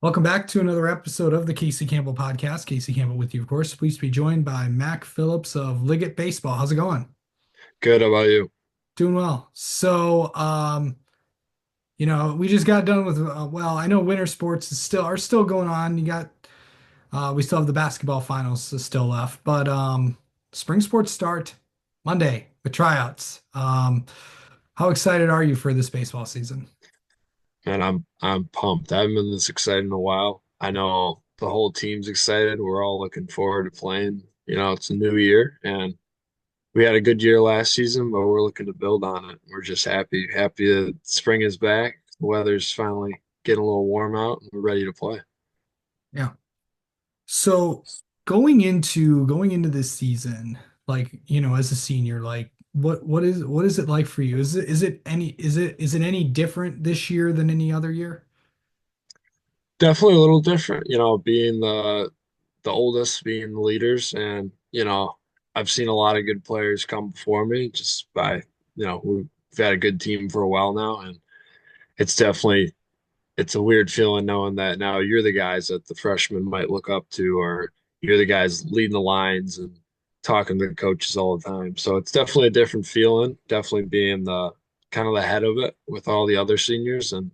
Welcome back to another episode of the Casey Campbell podcast. Casey Campbell with you, of course. Pleased to be joined by Mack Phillips of Liggett Baseball. How's it going? Good. How about you? Doing well. We just got done with I know winter sports are still going on. We still have the basketball finals still left, but spring sports start Monday with tryouts. How excited are you for this baseball season? And I'm pumped. I haven't been this excited in a while. I know the whole team's excited. We're all looking forward to playing. It's a new year and we had a good year last season, but we're looking to build on it. We're just happy that spring is back. The weather's finally getting a little warm out and we're ready to play. Yeah. So going into this season, as a senior, what is it like for you? Is it any different this year than any other year? Definitely a little different, being the oldest, being the leaders, and I've seen a lot of good players come before me just by, we've had a good team for a while now, and it's definitely it's a weird feeling knowing that now you're the guys that the freshmen might look up to, or you're the guys leading the lines and talking to the coaches all the time. So it's definitely a different feeling, definitely being the kind of the head of it with all the other seniors. And,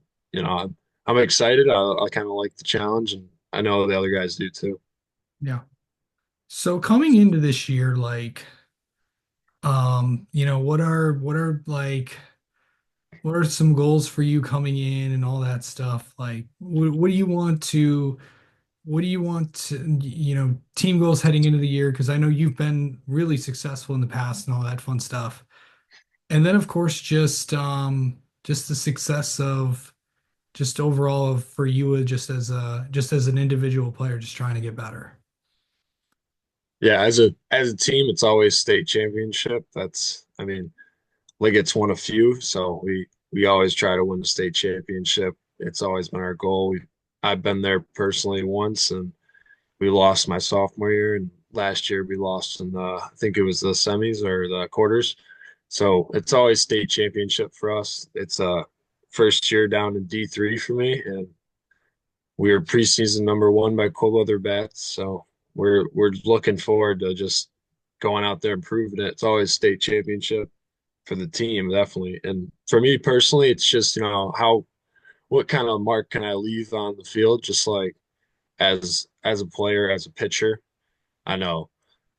I'm excited. I kind of like the challenge, and I know the other guys do too. Yeah. So coming into this year, what are some goals for you coming in and all that stuff? Like, what do you want to, team goals heading into the year? Because I know you've been really successful in the past and all that fun stuff. And then of course just the success of just overall of for you just as an individual player just trying to get better. Yeah, as a team, it's always state championship. I mean, Liggett's won a few, so we always try to win the state championship. It's always been our goal. I've been there personally once, and we lost my sophomore year, and last year we lost in I think it was the semis or the quarters. So it's always state championship for us. It's first year down in D3 for me, and we were preseason number one by cold weather bats. So we're looking forward to just going out there and proving it. It's always state championship for the team, definitely. And for me personally, it's just, what kind of mark can I leave on the field? Just like as a player, as a pitcher. I know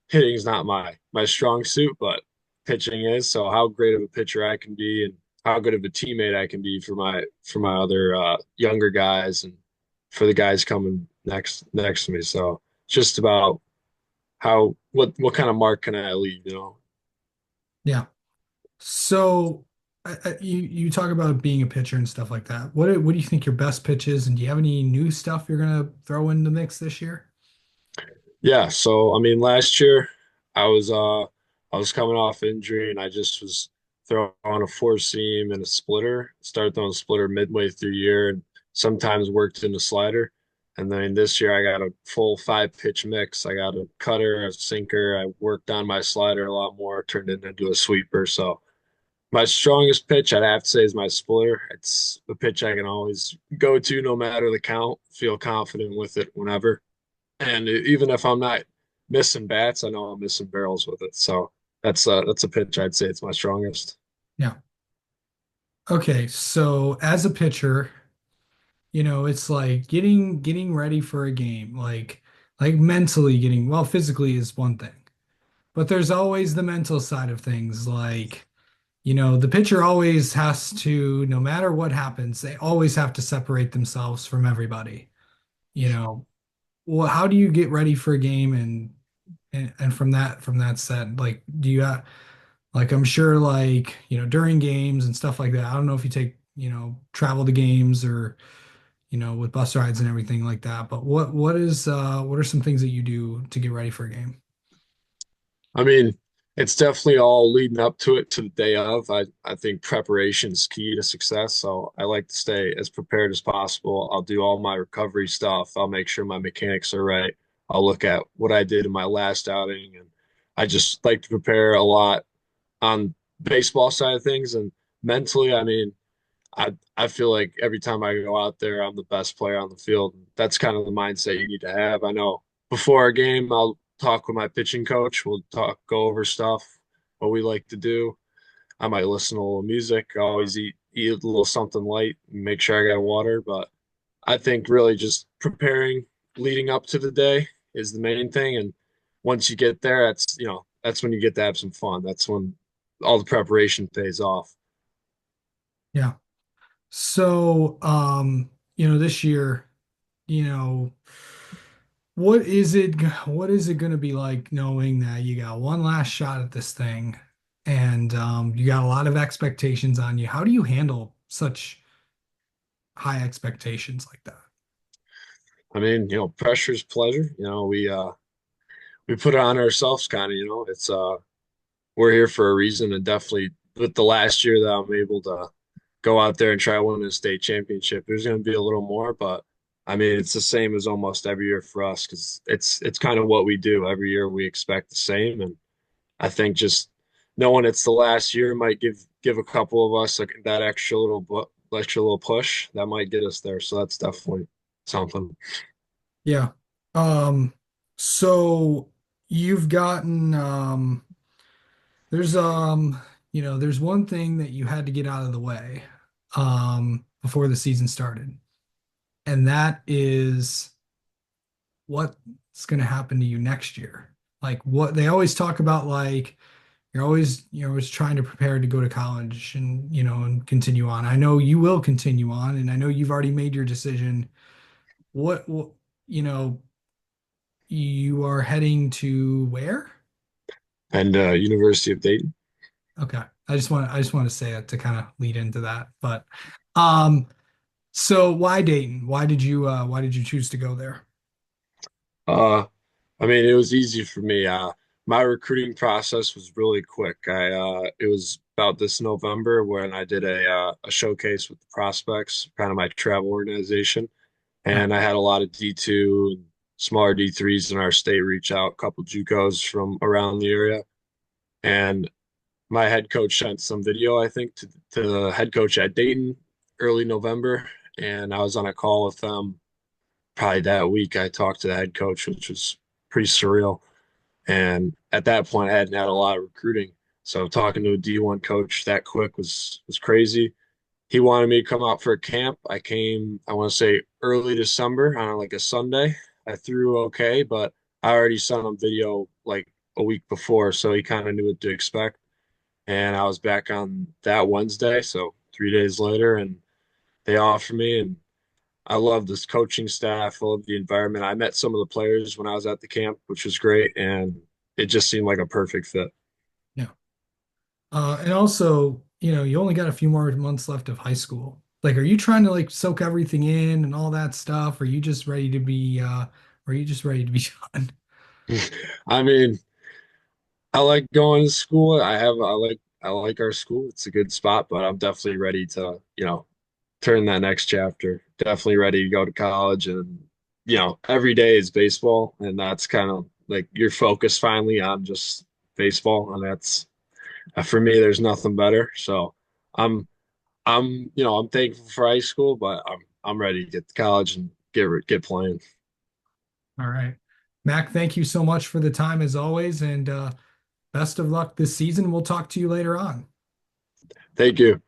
hitting is not my strong suit, but pitching is. So how great of a pitcher I can be and how good of a teammate I can be for my other younger guys and for the guys coming next to me. So it's just about what kind of mark can I leave? Yeah. So you talk about being a pitcher and stuff like that. What do you think your best pitch is, and do you have any new stuff you're gonna throw in the mix this year? Yeah, so I mean last year I was uh I was coming off injury and I just was throwing a four seam and a splitter. Started throwing a splitter midway through the year and sometimes worked in a slider. And then this year I got a full five pitch mix. I got a cutter, a sinker. I worked on my slider a lot more, turned it into a sweeper. So my strongest pitch I'd have to say is my splitter. It's the pitch I can always go to no matter the count, feel confident with it whenever. And even if I'm not missing bats, I know I'm missing barrels with it. So that's a pitch I'd say it's my strongest. Yeah. Okay, so as a pitcher, it's like getting ready for a game, like mentally getting, well, physically is one thing, but there's always the mental side of things. The pitcher always has to, no matter what happens, they always have to separate themselves from everybody. You know, well, how do you get ready for a game and from that set, like do you like I'm sure during games and stuff like that. I don't know if you take, travel to games or with bus rides and everything like that. But what are some things that you do to get ready for a game? I mean, it's definitely all leading up to it to the day of. I think preparation is key to success. So I like to stay as prepared as possible. I'll do all my recovery stuff. I'll make sure my mechanics are right. I'll look at what I did in my last outing, and I just like to prepare a lot on baseball side of things and mentally. I mean, I feel like every time I go out there, I'm the best player on the field. That's kind of the mindset you need to have. I know before a game, I'll talk with my pitching coach. We'll go over stuff, what we like to do. I might listen to a little music. I always eat a little something light and make sure I got water. But I think really just preparing leading up to the day is the main thing. And once you get there, that's when you get to have some fun. That's when all the preparation pays off. Yeah. So, this year, you know, what is it going to be like knowing that you got one last shot at this thing and you got a lot of expectations on you? How do you handle such high expectations like that? I mean, pressure's pleasure. We put it on ourselves kind of, it's we're here for a reason, and definitely with the last year that I'm able to go out there and try winning a state championship, there's going to be a little more, but I mean, it's the same as almost every year for us because it's kind of what we do. Every year we expect the same, and I think just knowing it's the last year might give a couple of us like that extra little push that might get us there. So that's definitely something. Yeah. Um, so you've gotten there's there's one thing that you had to get out of the way before the season started, and that is what's going to happen to you next year. Like what they always talk about, like you're always trying to prepare to go to college and and continue on. I know you will continue on, and I know you've already made your decision. What you know, you are heading to where? And University of Dayton. Okay. I just want to say it to kind of lead into that. But um so why Dayton? Why did you choose to go there? Uh, I mean, it was easy for me. My recruiting process was really quick. It was about this November when I did a showcase with the prospects, kind of my travel organization, Yeah. and I had a lot of D2 and smaller D3s in our state reach out, a couple JUCOs from around the area, and my head coach sent some video, I think, to the head coach at Dayton early November, and I was on a call with them probably that week. I talked to the head coach, which was pretty surreal. And at that point, I hadn't had a lot of recruiting. So talking to a D1 coach that quick was crazy. He wanted me to come out for a camp. I came, I want to say early December on like a Sunday. I threw okay, but I already sent him video like a week before, so he kind of knew what to expect. And I was back on that Wednesday, so 3 days later, and they offered me, and I love this coaching staff. I love the environment. I met some of the players when I was at the camp, which was great, and it just seemed like a perfect fit. Yeah. And also, you only got a few more months left of high school. Like, are you trying to like soak everything in and all that stuff? Or are you just ready to be are you just ready to be done? I mean, I like going to school. I like our school. It's a good spot, but I'm definitely ready to, turn that next chapter. Definitely ready to go to college, and every day is baseball, and that's kind of like your focus finally on just baseball, and that's for me. There's nothing better. So I'm I'm thankful for high school, but I'm ready to get to college and get playing. All right. Mac, thank you so much for the time as always, and best of luck this season. We'll talk to you later on. Thank you.